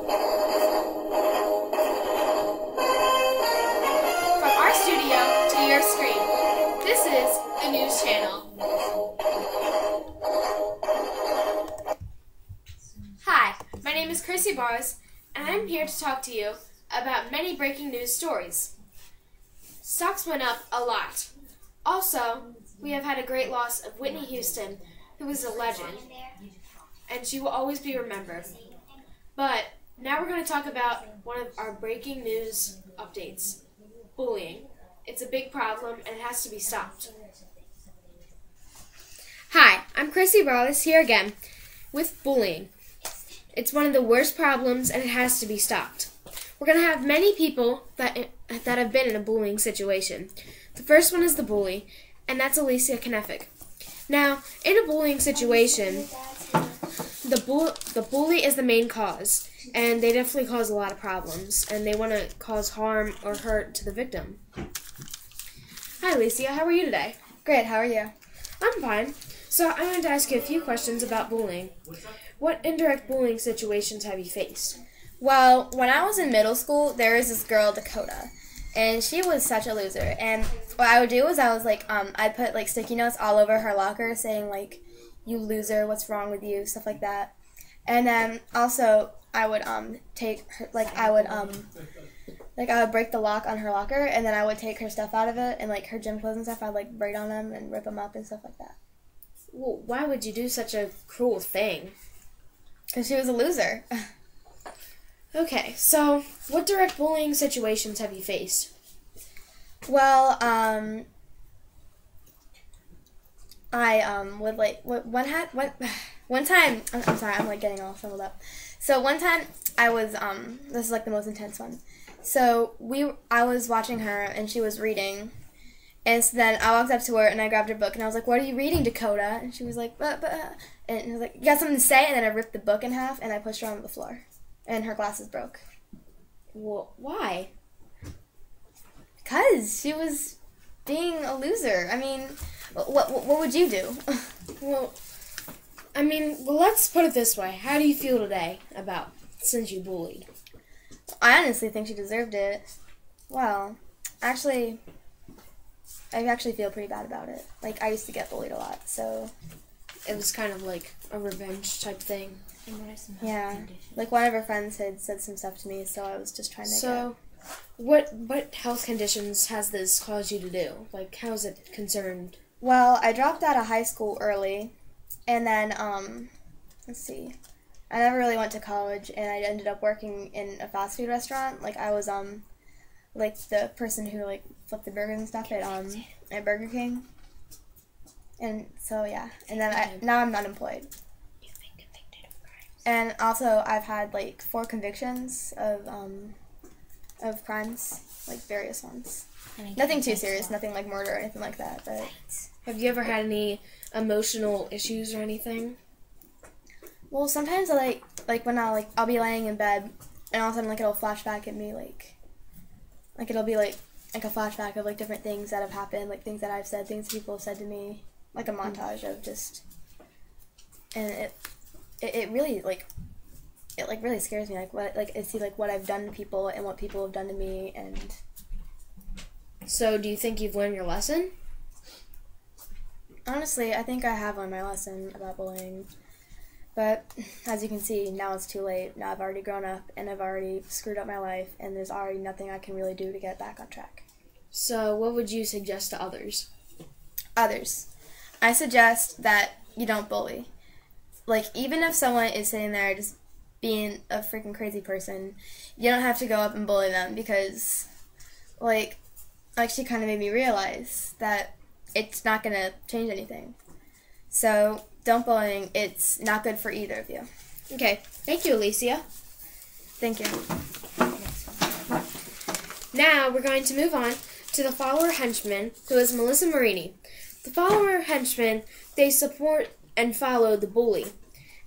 From our studio to your screen, this is the news channel. Hi, my name is Chrissy Bars, and I'm here to talk to you about many breaking news stories. Stocks went up a lot. Also, we have had a great loss of Whitney Houston, who is a legend, and she will always be remembered. But now we're going to talk about one of our breaking news updates, bullying. It's a big problem and it has to be stopped. Hi, I'm Chrissy Barlis here again with bullying. It's one of the worst problems and it has to be stopped. We're going to have many people that have been in a bullying situation. The first one is the bully, and that's Alicia Kneffick. Now, in a bullying situation, the bully is the main cause, and they definitely cause a lot of problems, and they want to cause harm or hurt to the victim. Hi, Alicia. How are you today? Great. How are you? I'm fine. So I wanted to ask you a few questions about bullying. What indirect bullying situations have you faced? Well, when I was in middle school, there was this girl, Dakota, and she was such a loser. And what I would do was I'd put like sticky notes all over her locker saying like, "You loser, what's wrong with you?" stuff like that. And then also I would take her I would break the lock on her locker, and then I would take her stuff out of it and like her gym clothes and stuff. I'd like braid on them and rip them up and stuff like that. Well, why would you do such a cruel thing? Because she was a loser. Okay, so what direct bullying situations have you faced? Well, I would like one time. I'm sorry, I'm like getting all summed up. So one time I was this is like the most intense one. So I was watching her and she was reading, and so then I walked up to her and I grabbed her book and I was like, "What are you reading, Dakota?" And she was like, "But," and I was like, "You got something to say?" And then I ripped the book in half and I pushed her on the floor, and her glasses broke. Well, why? Because she was being a loser. I mean, what would you do? Well, let's put it this way. How do you feel today about since you bullied? I honestly think she deserved it. Well, actually, I actually feel pretty bad about it. Like, I used to get bullied a lot, so... It was kind of like a revenge type thing. Yeah. Like, one of her friends had said some stuff to me, so I was just trying to So, what health conditions has this caused you to do? Like, how is it concerned? Well, I dropped out of high school early, and then, let's see. I never really went to college, and I ended up working in a fast food restaurant. Like, I was, like, the person who, like, flipped the burgers and stuff at Burger King. And so, yeah. And then now I'm unemployed. You've been convicted of crimes. And also, I've had, like, 4 convictions of crimes, like, various ones. Nothing too serious, nothing like murder or anything like that, but... Have you ever had any emotional issues or anything? Well, sometimes I, like, when I'll be laying in bed, and all of a sudden, like, it'll flash back at me, like, it'll be, like a flashback of, like, different things that have happened, like, things that I've said, things people have said to me, like a montage of just, and it really, like, it really scares me, like, I see, like, what I've done to people and what people have done to me, and... So, do you think you've learned your lesson? Honestly, I think I have learned my lesson about bullying. But, as you can see, now it's too late. Now I've already grown up, and I've already screwed up my life, and there's already nothing I can really do to get back on track. So, what would you suggest to others? Others. I suggest that you don't bully. Like, even if someone is sitting there just being a freaking crazy person, you don't have to go up and bully them, because, like she kind of made me realize that it's not going to change anything. So, don't bullying. It's not good for either of you. Okay. Thank you, Alicia. Thank you. Now, we're going to move on to the follower henchman, who is Melissa Marini. The follower henchmen, they support and follow the bully.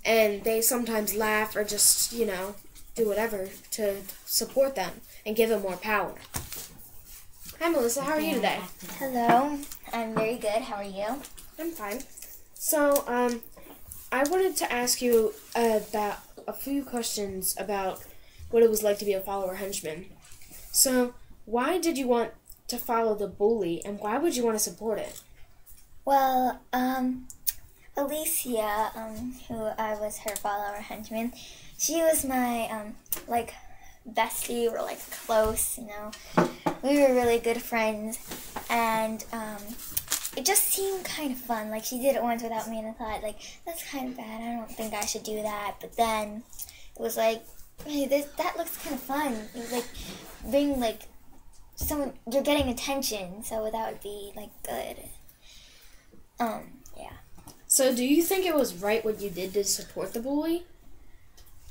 And they sometimes laugh or just, do whatever to support them and give them more power. Hi, Melissa. How are you today? Hello. I'm very good. How are you? I'm fine. So, I wanted to ask you about a few questions about what it was like to be a follower henchman. So, why did you want to follow the bully, and why would you want to support it? Well, Alicia, who I was her follower henchman, she was my, bestie. We were, close, We were really good friends, and, it just seemed kind of fun. She did it once without me, and I thought, that's kind of bad. I don't think I should do that. But then it was hey, that looks kind of fun. It was being someone, you're getting attention, so that would be good. Yeah. So, do you think it was right what you did to support the bully?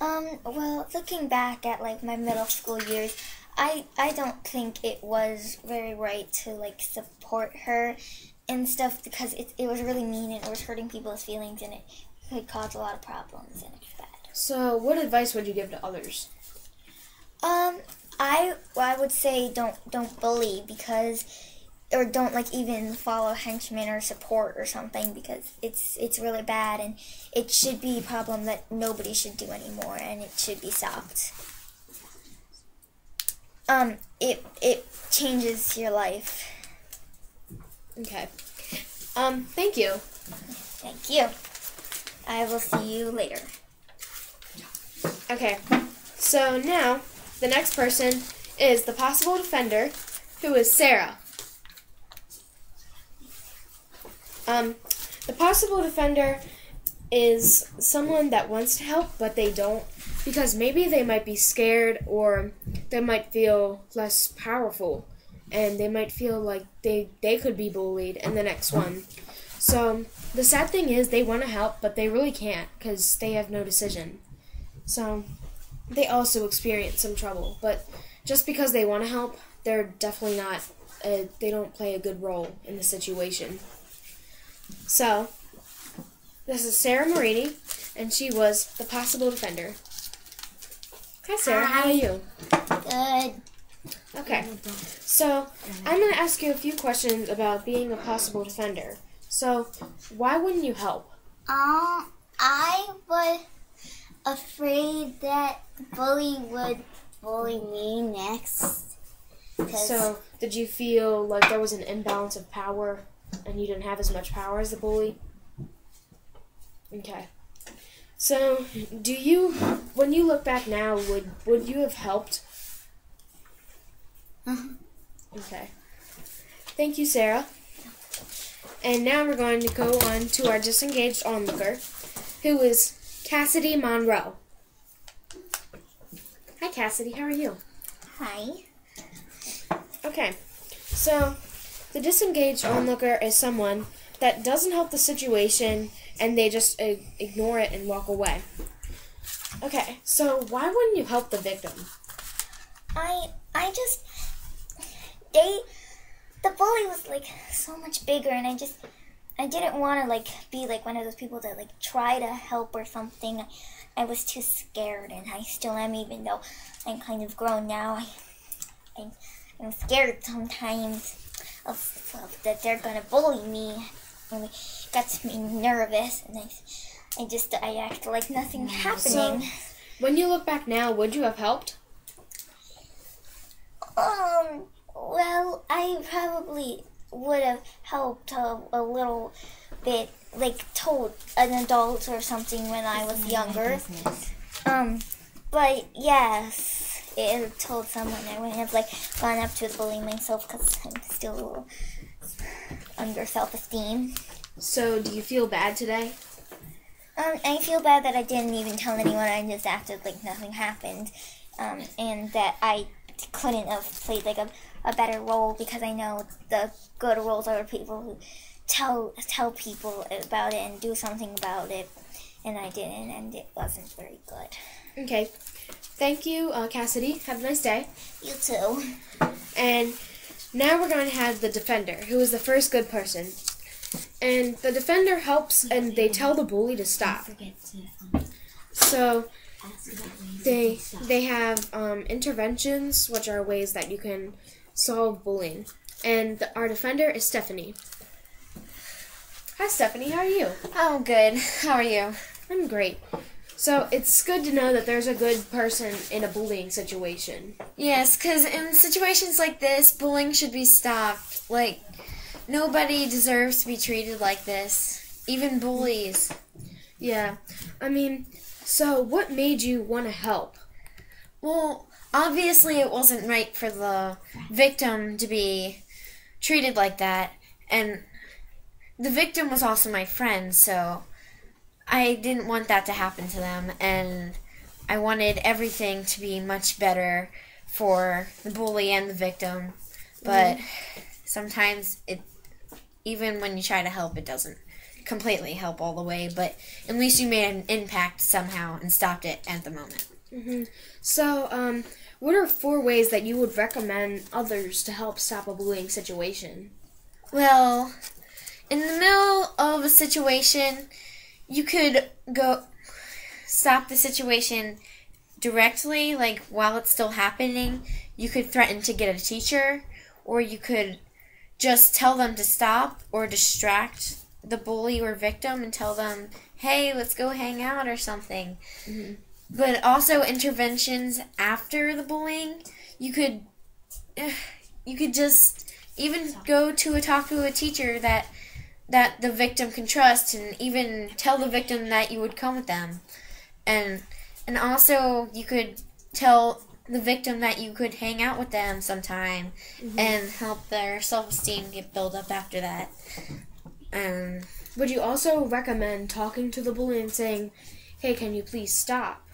Well, looking back at my middle school years, I don't think it was very right to support her and stuff, because it was really mean and it was hurting people's feelings, and it could cause a lot of problems, and it's bad. So, what advice would you give to others? I would say don't bully, or don't even follow henchmen or support or something, because it's really bad, and it should be a problem that nobody should do anymore, and it should be stopped. It changes your life. Okay. Thank you. Thank you. I will see you later. Okay. So now, the next person is the possible defender, who is Sarah. The possible defender is someone that wants to help, but they don't, because maybe they might be scared, or they might feel less powerful, and they might feel like they could be bullied in the next one. So the sad thing is they want to help, but they really can't, because they have no decision. So they also experience some trouble, but just because they want to help, they're definitely not, they don't play a good role in the situation. So, this is Sarah Marini, and she was the possible defender. Hi, Sarah. How are you? Good. Okay. So, I'm going to ask you a few questions about being a possible defender. So, why wouldn't you help? I was afraid that the bully would bully me next. So, did you feel like there was an imbalance of power, and you didn't have as much power as the bully? Okay. So, when you look back now, would you have helped? Okay. Thank you, Sarah. And now we're going to go on to our disengaged onlooker, who is Cassidy Monroe. Hi, Cassidy. How are you? Hi. Okay. So, the disengaged onlooker is someone that doesn't help the situation, and they just ignore it and walk away. Okay, so why wouldn't you help the victim? The bully was so much bigger, and I didn't want to be one of those people that try to help or something. I was too scared, and I still am, even though I'm kind of grown now. I'm scared sometimes of that they're gonna bully me. It gets me nervous, and I act like nothing's happening. So, when you look back now, would you have helped? Well, I probably would have helped a little bit, told an adult or something when I was younger. But yes, it told someone. I wouldn't have gone up to the bully myself, because I'm still a little under self-esteem. So, do you feel bad today? I feel bad that I didn't even tell anyone. I just acted like nothing happened, and that I couldn't have played a better role, because I know the good roles are people who tell people about it and do something about it, and I didn't, and it wasn't very good. Okay. Thank you, Cassidy. Have a nice day. You too. And now we're going to have the defender, who is the first good person. And the defender helps, and they tell the bully to stop. So they have interventions, which are ways that you can solve bullying. And our defender is Stephanie. Hi, Stephanie. How are you? Oh, good. How are you? I'm great. So it's good to know that there's a good person in a bullying situation. Yes, because in situations like this, bullying should be stopped. Like, nobody deserves to be treated like this, even bullies. Yeah. I mean, so what made you want to help? Well, obviously it wasn't right for the victim to be treated like that, and the victim was also my friend, so I didn't want that to happen to them, and I wanted everything to be much better for the bully and the victim, but sometimes even when you try to help, it doesn't completely help all the way, but at least you made an impact somehow and stopped it at the moment. So, what are 4 ways that you would recommend others to help stop a bullying situation? Well, in the middle of a situation, you could go stop the situation directly, like while it's still happening. You could threaten to get a teacher, or you could just tell them to stop or distract the bully or victim and tell them, hey, let's go hang out or something. But also interventions after the bullying, you could just even go to talk to a teacher that the victim can trust, and even tell the victim that you would come with them. And also you could tell the victim that you could hang out with them sometime and help their self-esteem get built up after that. Would you also recommend talking to the bully and saying, hey, can you please stop?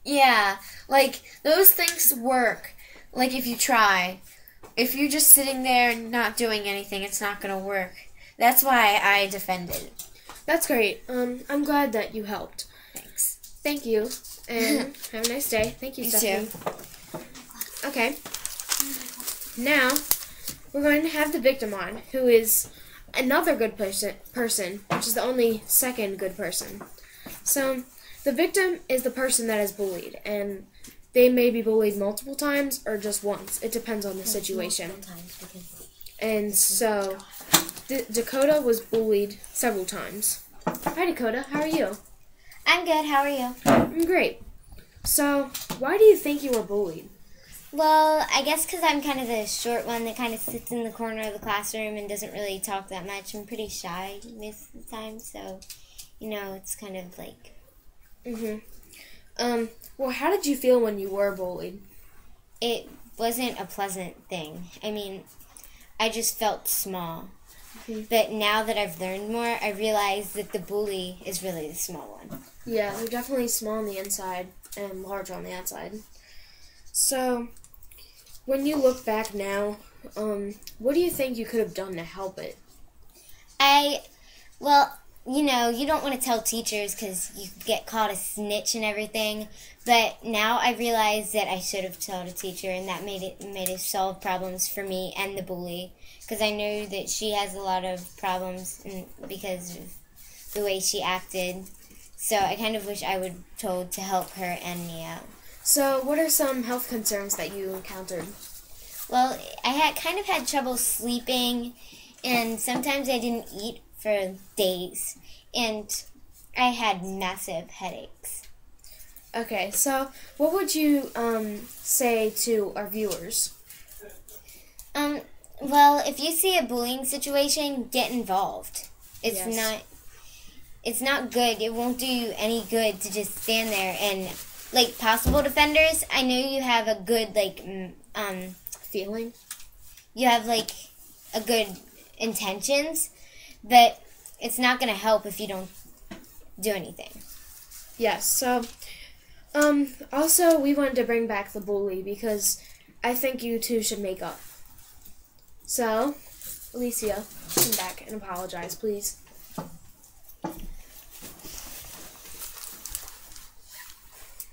Yeah, like, those things work, like, if you try. If you're just sitting there and not doing anything, it's not going to work. That's why I defended. That's great. I'm glad that you helped. Thanks. Thank you, and have a nice day. Thank you, You Stephanie. too. Okay. Now, we're going to have the victim on, who is another good person, which is the only second good person. So, the victim is the person that is bullied, and they may be bullied multiple times or just once. It depends on the situation. And so, Dakota was bullied several times. Hi, Dakota. How are you? I'm good. How are you? I'm great. So, why do you think you were bullied? Well, I guess because I'm kind of the short one that kind of sits in the corner of the classroom and doesn't really talk that much. I'm pretty shy most of the time, so, it's kind of like... Well, how did you feel when you were bullied? It wasn't a pleasant thing. I mean, I just felt small. But now that I've learned more, I realize that the bully is really the small one. Yeah, they're definitely small on the inside and large on the outside. So, when you look back now, what do you think you could have done to help it? You don't want to tell teachers because you get called a snitch and everything. But now I realize that I should have told a teacher, and that made it solve problems for me and the bully. Because I know that she has a lot of problems because of the way she acted. So I kind of wish I would told to help her and me out. So, what are some health concerns that you encountered? Well, I had trouble sleeping, and sometimes I didn't eat for days, and I had massive headaches. Okay, so what would you say to our viewers? Well, if you see a bullying situation, get involved. It's not good. It won't do you any good to just stand there and, like, possible defenders, I know you have a good, feeling? You have, a good intentions, but it's not going to help if you don't do anything. Yes, so, also, we wanted to bring back the bully because I think you two should make up. So, Alicia, come back and apologize, please.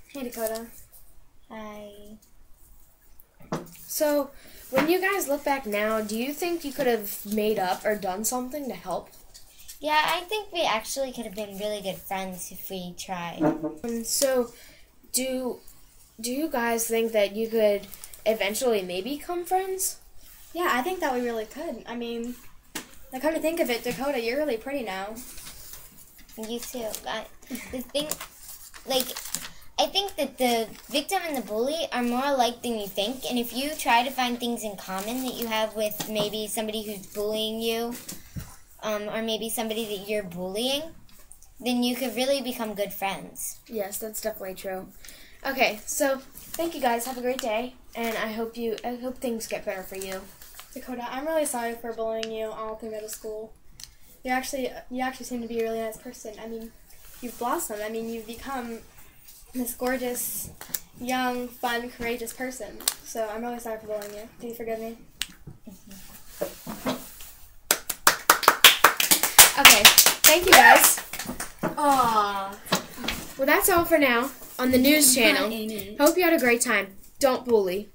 Hey, Dakota. Hi. So, when you guys look back now, do you think you could have made up or done something to help? Yeah, I think we actually could have been really good friends if we tried. So, do you guys think that you could eventually maybe become friends? Yeah, I think that we really could. I mean, come to think of it, Dakota, you're really pretty now. You too. The thing I think that the victim and the bully are more alike than you think, and if you try to find things in common that you have with maybe somebody who's bullying you, or maybe somebody that you're bullying, then you could really become good friends. Yes, that's definitely true. Okay, so thank you guys. Have a great day, and I hope things get better for you. Dakota, I'm really sorry for bullying you all through middle school. You actually seem to be a really nice person. I mean, you've blossomed. I mean, you've become this gorgeous, young, fun, courageous person. So I'm really sorry for bullying you. Do you forgive me? Okay, thank you guys. Aww. Well, that's all for now on the news channel. Hope you had a great time. Don't bully.